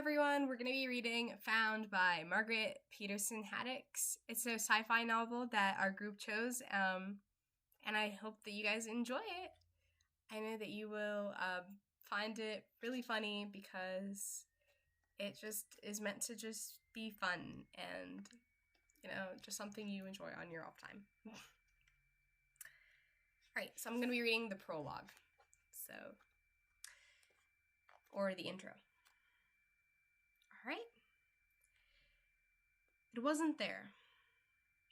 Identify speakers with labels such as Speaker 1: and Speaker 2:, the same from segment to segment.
Speaker 1: everyone, we're going to be reading Found by Margaret Peterson Haddix. It's a sci-fi novel that our group chose, and I hope that you guys enjoy it. I know that you will find it really funny because it just is meant to just be fun and, just something you enjoy on your off time. Alright, so I'm going to be reading the prologue, or the intro. Alright. It wasn't there.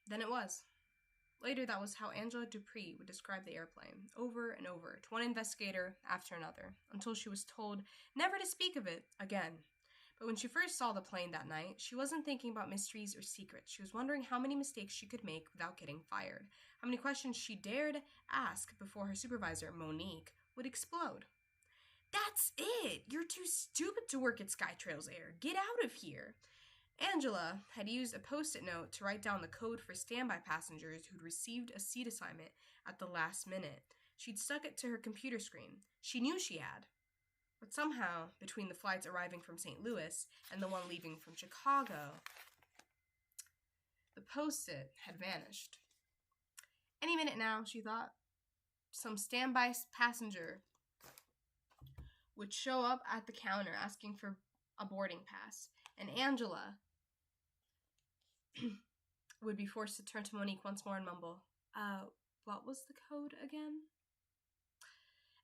Speaker 1: Then it was. Later, that was how Angela Dupree would describe the airplane, over and over, to one investigator after another, until she was told never to speak of it again. But when she first saw the plane that night, she wasn't thinking about mysteries or secrets. She was wondering how many mistakes she could make without getting fired, how many questions she dared ask before her supervisor, Monique, would explode. "That's it! You're too stupid to work at SkyTrails Air. Get out of here!" Angela had used a post-it note to write down the code for standby passengers who'd received a seat assignment at the last minute. She'd stuck it to her computer screen. She knew she had. But somehow, between the flights arriving from St. Louis and the one leaving from Chicago, the post-it had vanished. Any minute now, she thought, some standby passenger would show up at the counter asking for a boarding pass, and Angela would be forced to turn to Monique once more and mumble, what was the code again?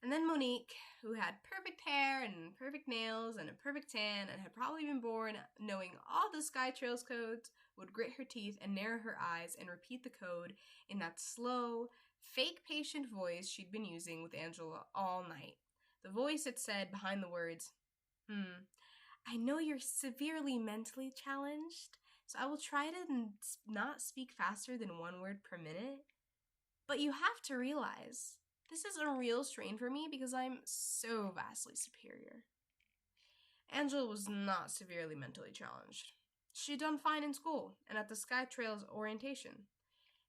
Speaker 1: And then Monique, who had perfect hair and perfect nails and a perfect tan and had probably been born knowing all the SkyTrails codes, would grit her teeth and narrow her eyes and repeat the code in that slow, fake patient voice she'd been using with Angela all night. The voice that said behind the words, I know you're severely mentally challenged, so I will try to not speak faster than 1 word per minute. But you have to realize, this is a real strain for me because I'm so vastly superior. Angela was not severely mentally challenged. She'd done fine in school and at the SkyTrails orientation.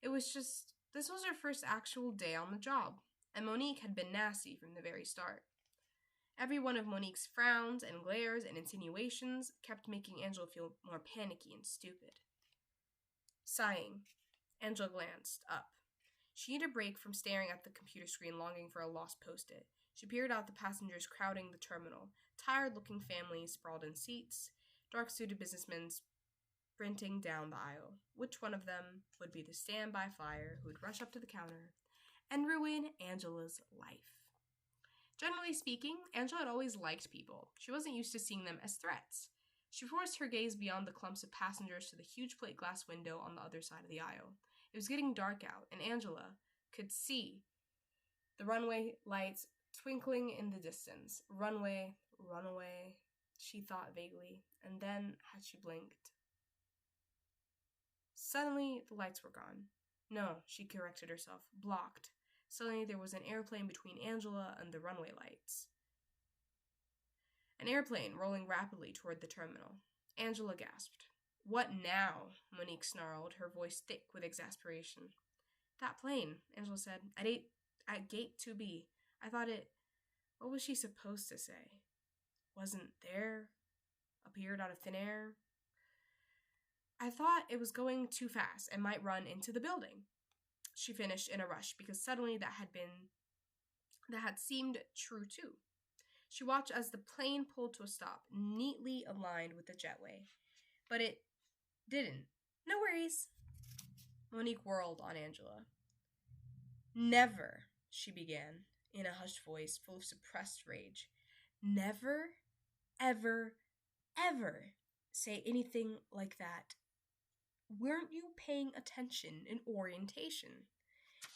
Speaker 1: It was just, this was her first actual day on the job, and Monique had been nasty from the very start. Every one of Monique's frowns and glares and insinuations kept making Angela feel more panicky and stupid. Sighing, Angela glanced up. She needed a break from staring at the computer screen, longing for a lost post-it. She peered out the passengers crowding the terminal, tired-looking families sprawled in seats, dark-suited businessmen sprinting down the aisle. Which one of them would be the standby flyer who would rush up to the counter and ruin Angela's life? Generally speaking, Angela had always liked people. She wasn't used to seeing them as threats. She forced her gaze beyond the clumps of passengers to the huge plate glass window on the other side of the aisle. It was getting dark out, and Angela could see the runway lights twinkling in the distance. Runway, runaway, she thought vaguely, and then had she blinked. Suddenly, the lights were gone. No, she corrected herself, blocked. Suddenly, there was an airplane between Angela and the runway lights. An airplane rolling rapidly toward the terminal. Angela gasped. "What now?" Monique snarled, her voice thick with exasperation. "That plane," Angela said, at gate 2B. I thought it... What was she supposed to say? Wasn't there? Appeared out of thin air? "I thought it was going too fast and might run into the building," she finished in a rush, because suddenly that had seemed true too. She watched as the plane pulled to a stop, neatly aligned with the jetway. But it didn't. "No worries." Monique whirled on Angela. "Never," she began, in a hushed voice full of suppressed rage. "Never, ever, ever say anything like that. Weren't you paying attention in orientation?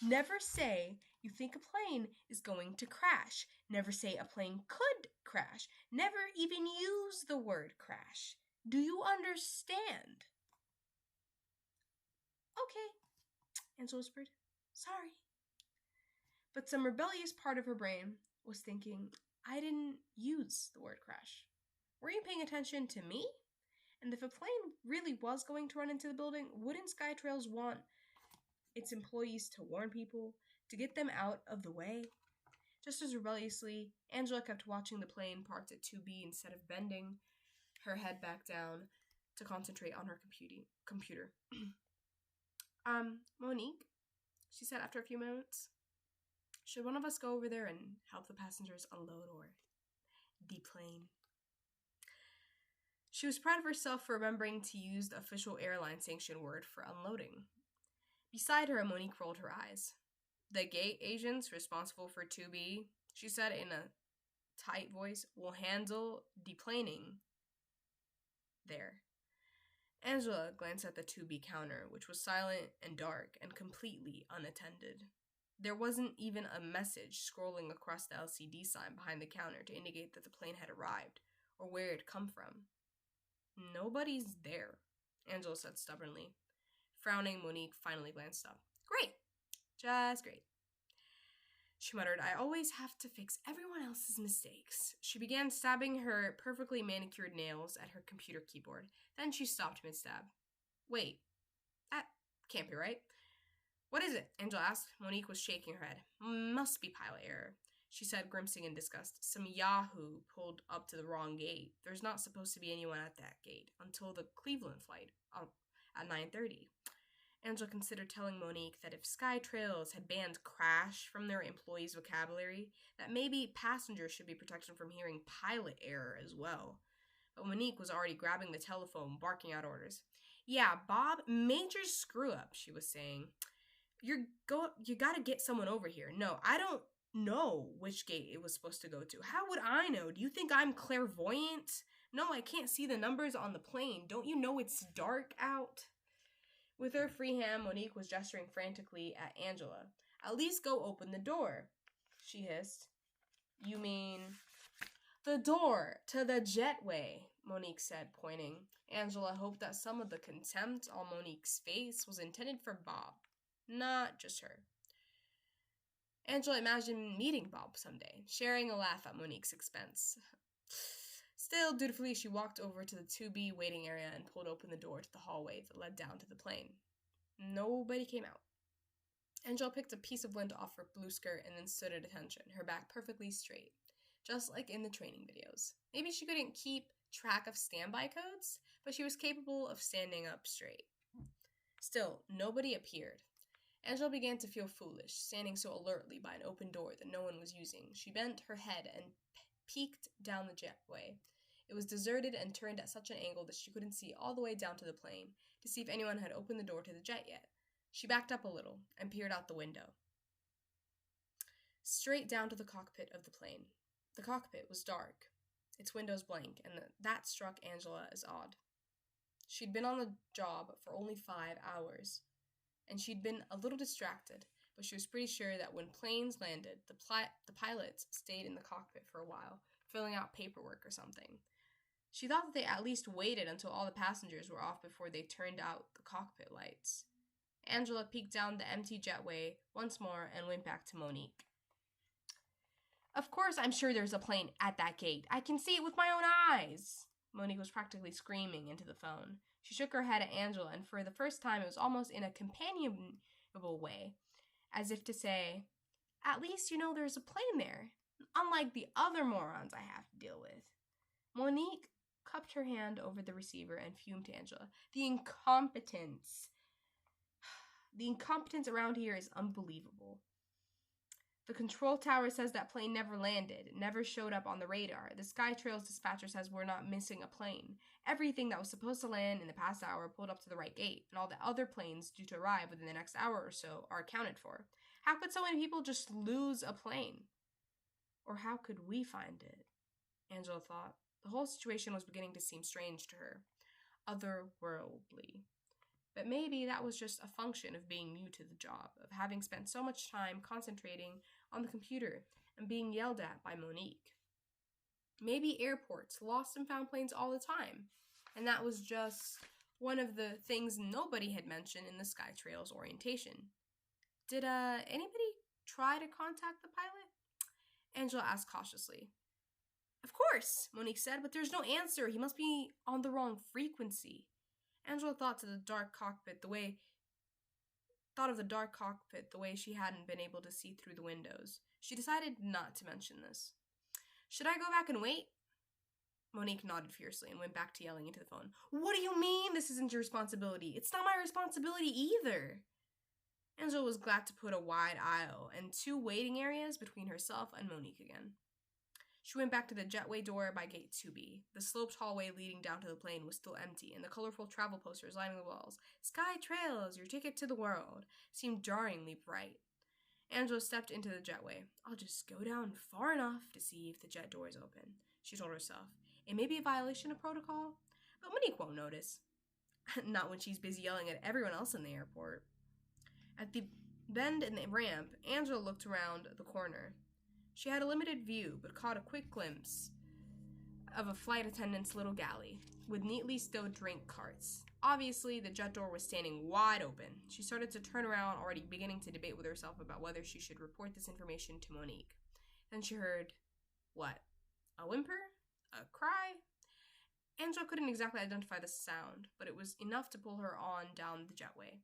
Speaker 1: Never say you think a plane is going to crash. Never say a plane could crash. Never even use the word crash. Do you understand?" "Okay," Angela whispered. "Sorry." But some rebellious part of her brain was thinking, I didn't use the word crash. Were you paying attention to me? And if a plane really was going to run into the building, wouldn't SkyTrails want its employees to warn people, to get them out of the way? Just as rebelliously, Angela kept watching the plane parked at 2B instead of bending her head back down to concentrate on her computer. Monique, she said after a few moments, should one of us go over there and help the passengers unload or deplane? She was proud of herself for remembering to use the official airline sanctioned word for unloading. Beside her, Monique rolled her eyes. The gate agents responsible for 2B, she said in a tight voice, will handle deplaning there. Angela glanced at the 2B counter, which was silent and dark and completely unattended. There wasn't even a message scrolling across the LCD sign behind the counter to indicate that the plane had arrived or where it had come from. Nobody's there, Angela said stubbornly. Frowning, Monique finally glanced up. Great. Just great. She muttered, I always have to fix everyone else's mistakes. She began stabbing her perfectly manicured nails at her computer keyboard. Then she stopped mid-stab. Wait, that can't be right. What is it? Angela asked. Monique was shaking her head. Must be pilot error, she said, grimacing in disgust. Some yahoo pulled up to the wrong gate. There's not supposed to be anyone at that gate until the Cleveland flight at 9:30. Angela considered telling Monique that if SkyTrails had banned crash from their employees' vocabulary, that maybe passengers should be protected from hearing pilot error as well. But Monique was already grabbing the telephone, barking out orders. Yeah, Bob, major screw-up, she was saying. You gotta get someone over here. No, I don't know which gate it was supposed to go to. How would I know? Do you think I'm clairvoyant? No, I can't see the numbers on the plane. Don't you know it's dark out? With her free hand, Monique was gesturing frantically at Angela. At least go open the door, she hissed. You mean the door to the jetway, Monique said, pointing. Angela hoped that some of the contempt on Monique's face was intended for Bob, not just her. Angela imagined meeting Bob someday, sharing a laugh at Monique's expense. Still, dutifully, she walked over to the 2B waiting area and pulled open the door to the hallway that led down to the plane. Nobody came out. Angela picked a piece of lint off her blue skirt and then stood at attention, her back perfectly straight, just like in the training videos. Maybe she couldn't keep track of standby codes, but she was capable of standing up straight. Still, nobody appeared. Angela began to feel foolish, standing so alertly by an open door that no one was using. She bent her head and peeked down the jetway. It was deserted and turned at such an angle that she couldn't see all the way down to the plane to see if anyone had opened the door to the jet yet. She backed up a little and peered out the window, straight down to the cockpit of the plane. The cockpit was dark, its windows blank, and that struck Angela as odd. She'd been on the job for only 5 hours, and she'd been a little distracted, but she was pretty sure that when planes landed, the pilots stayed in the cockpit for a while, filling out paperwork or something. She thought that they at least waited until all the passengers were off before they turned out the cockpit lights. Angela peeked down the empty jetway once more and went back to Monique. Of course, I'm sure there's a plane at that gate. I can see it with my own eyes. Monique was practically screaming into the phone. She shook her head at Angela, and for the first time it was almost in a companionable way, as if to say, at least you know there's a plane there, unlike the other morons I have to deal with. Monique cupped her hand over the receiver and fumed to Angela. The incompetence around here is unbelievable. The control tower says that plane never landed, never showed up on the radar. The SkyTrails dispatcher says we're not missing a plane. Everything that was supposed to land in the past hour pulled up to the right gate, and all the other planes due to arrive within the next hour or so are accounted for. How could so many people just lose a plane? Or how could we find it? Angela thought. The whole situation was beginning to seem strange to her, otherworldly. But maybe that was just a function of being new to the job, of having spent so much time concentrating on the computer and being yelled at by Monique. Maybe airports lost and found planes all the time, and that was just one of the things nobody had mentioned in the SkyTrails orientation. Did anybody try to contact the pilot? Angela asked cautiously. Of course, Monique said, but there's no answer. He must be on the wrong frequency. Angela thought of the dark cockpit the way she hadn't been able to see through the windows. She decided not to mention this. Should I go back and wait? Monique nodded fiercely and went back to yelling into the phone. What do you mean this isn't your responsibility? It's not my responsibility either. Angela was glad to put a wide aisle and 2 waiting areas between herself and Monique again. She went back to the jetway door by gate 2B. The sloped hallway leading down to the plane was still empty, and the colorful travel posters lining the walls, Sky Trails, your ticket to the world, seemed jarringly bright. Angela stepped into the jetway. I'll just go down far enough to see if the jet door is open, she told herself. It may be a violation of protocol, but Monique won't notice. Not when she's busy yelling at everyone else in the airport. At the bend in the ramp, Angela looked around the corner. She had a limited view, but caught a quick glimpse of a flight attendant's little galley, with neatly stowed drink carts. Obviously, the jet door was standing wide open. She started to turn around, already beginning to debate with herself about whether she should report this information to Monique. Then she heard, what? A whimper? A cry? Angela couldn't exactly identify the sound, but it was enough to pull her on down the jetway.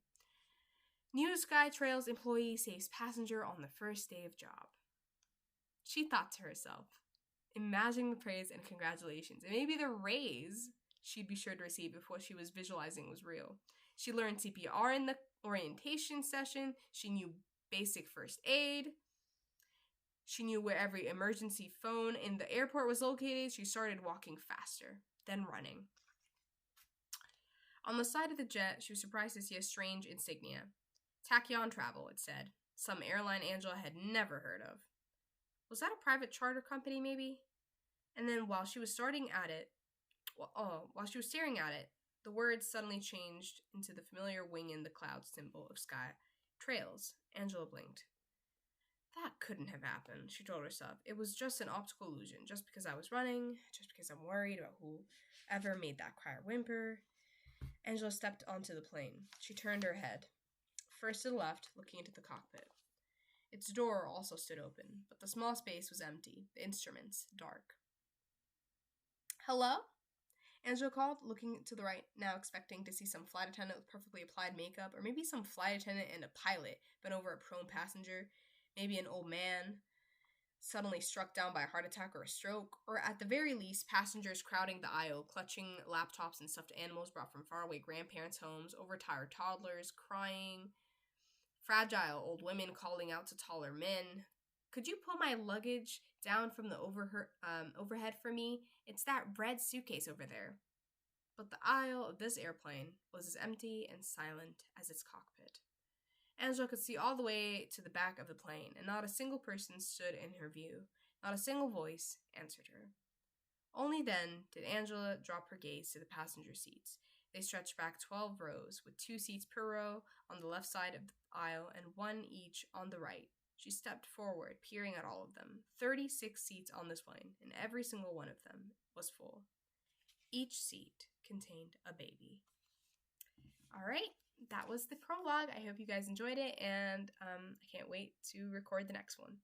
Speaker 1: New Sky Trails employee saves passenger on the first day of job. She thought to herself, imagining the praise and congratulations, and maybe the raise she'd be sure to receive if what she was visualizing was real. She learned CPR in the orientation session. She knew basic first aid. She knew where every emergency phone in the airport was located. She started walking faster, then running. On the side of the jet, she was surprised to see a strange insignia. Tachyon Travel, it said. Some airline Angela had never heard of. Was that a private charter company, maybe? And then while she was staring at it, the words suddenly changed into the familiar wing in the cloud symbol of Sky Trails. Angela blinked. That couldn't have happened, she told herself. It was just an optical illusion, just because I was running, just because I'm worried about whoever made that cry or whimper. Angela stepped onto the plane. She turned her head, first to the left, looking into the cockpit. Its door also stood open, but the small space was empty, the instruments dark. Hello? Angela called, looking to the right, now expecting to see some flight attendant with perfectly applied makeup, or maybe some flight attendant and a pilot bent over a prone passenger, maybe an old man suddenly struck down by a heart attack or a stroke, or at the very least, passengers crowding the aisle, clutching laptops and stuffed animals brought from faraway grandparents' homes, overtired toddlers crying, fragile old women calling out to taller men. Could you pull my luggage down from the overhead for me? It's that red suitcase over there. But the aisle of this airplane was as empty and silent as its cockpit. Angela could see all the way to the back of the plane, and not a single person stood in her view. Not a single voice answered her. Only then did Angela drop her gaze to the passenger seats. They stretched back 12 rows, with 2 seats per row on the left side of the aisle and 1 each on the right. She stepped forward, peering at all of them. 36 seats on this plane, and every single one of them was full. Each seat contained a baby. All right, that was the prologue. I hope you guys enjoyed it, and I can't wait to record the next one.